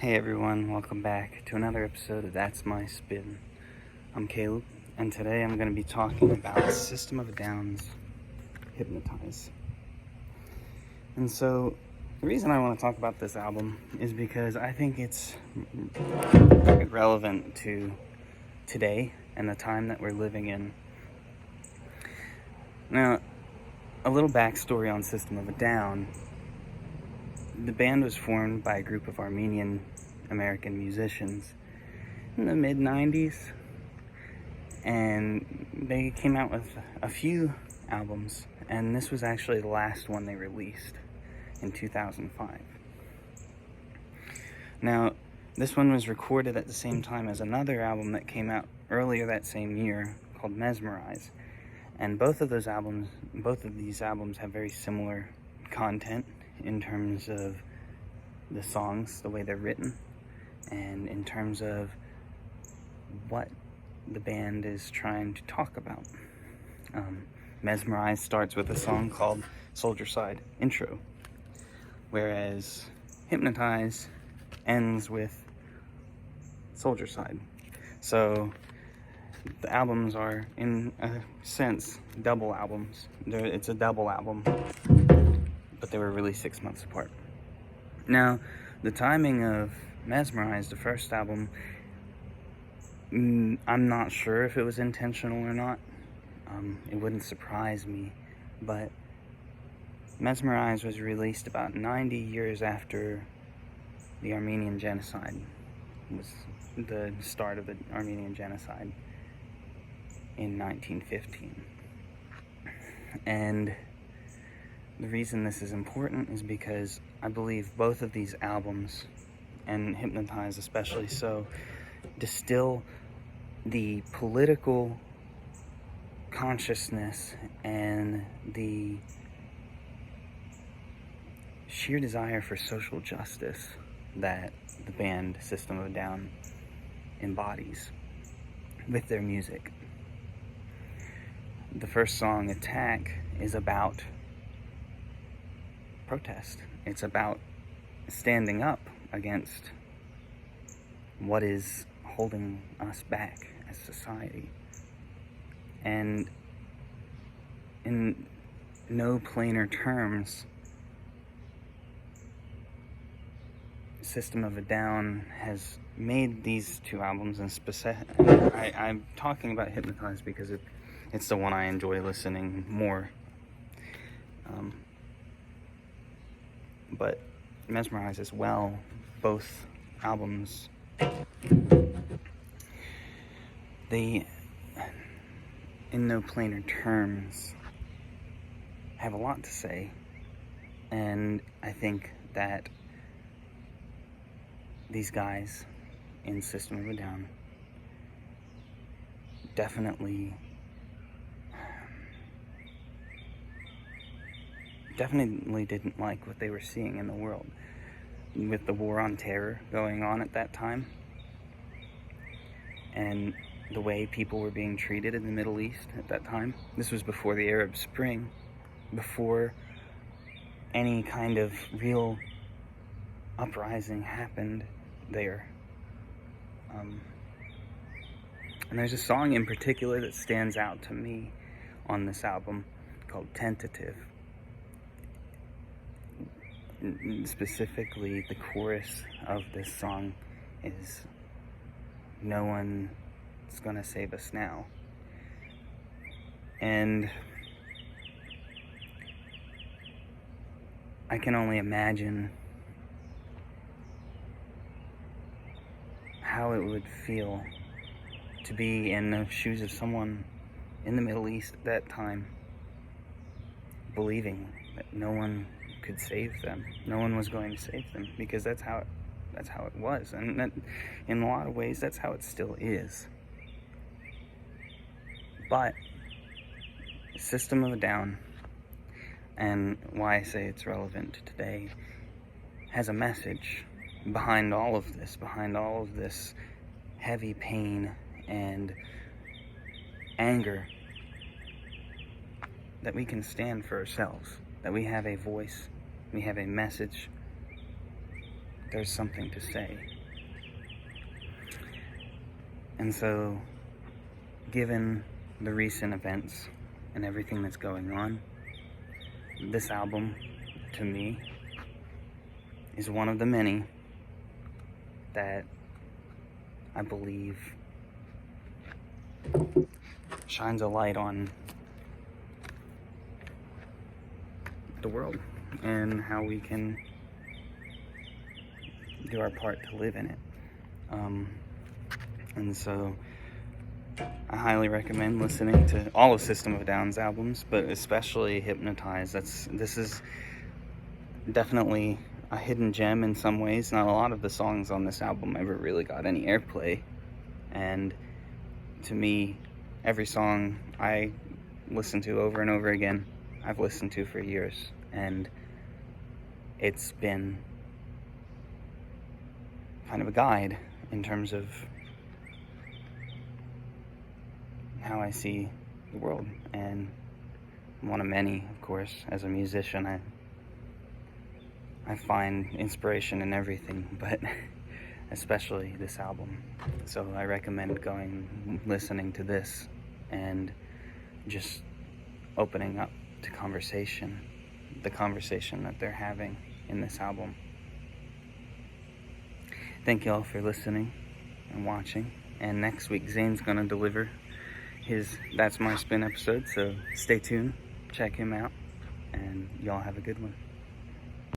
Hey everyone, welcome back to another episode of That's My Spin. I'm Caleb, and today I'm going to be talking about System of a Down's Hypnotize. And so, the reason I want to talk about this album is because I think it's relevant to today and the time that we're living in. Now, a little backstory on System of a Down. The band was formed by a group of Armenian American musicians in the mid-90s, and they came out with a few albums, and this was actually the last one they released in 2005. Now, this one was recorded at the same time as another album that came out earlier that same year called Mesmerize, and both of these albums have very similar content in terms of the songs, the way they're written, and in terms of what the band is trying to talk about. Mesmerize starts with a song called Soldier Side Intro, whereas Hypnotize ends with Soldier Side. So the albums are, in a sense, double albums. It's a double album, but they were released 6 months apart. Now, the timing of Mesmerize, the first album, I'm not sure if it was intentional or not. It wouldn't surprise me, but Mesmerize was released about 90 years after the Armenian Genocide. It was the start of the Armenian Genocide in 1915. And the reason this is important is because I believe both of these albums, and Hypnotize especially so, distill the political consciousness and the sheer desire for social justice that the band System of a Down embodies with their music. The first song, Attack, is about protest. It's about standing up against what is holding us back as society. And in no plainer terms, System of a Down has made these two albums, and I'm talking about Hypnotize because it's the one I enjoy listening more. But Mesmerize as well, both albums, they, in no plainer terms, have a lot to say. And I think that these guys in System of a Down definitely didn't like what they were seeing in the world with the war on terror going on at that time, and the way people were being treated in the Middle East at that time. This was before the Arab Spring, before any kind of real uprising happened there. And there's a song in particular that stands out to me on this album called Tentative. Specifically, the chorus of this song is, "No one's gonna save us now." And I can only imagine how it would feel to be in the shoes of someone in the Middle East at that time, believing that no one could save them. No one was going to save them, because that's how it was, and that, in a lot of ways, that's how it still is. But System of a Down, and why I say it's relevant to today, has a message behind all of this heavy pain and anger, that we can stand for ourselves, that we have a voice, we have a message, there's something to say. And so, given the recent events and everything that's going on, this album, to me, is one of the many that I believe shines a light on the world and how we can do our part to live in it. And so I highly recommend listening to all of System of a Down's albums, but especially Hypnotize. This is definitely a hidden gem in some ways. Not a lot of the songs on this album ever really got any airplay, and to me, every song I listen to over and over again, I've listened to for years, and it's been kind of a guide in terms of how I see the world, and one of many, of course. As a musician, I find inspiration in everything, but especially this album. So I recommend listening to this and just opening up to the conversation that they're having in this album. Thank you all for listening and watching, and next week Zane's gonna deliver his That's My Spin episode, so stay tuned, check him out, and y'all have a good one.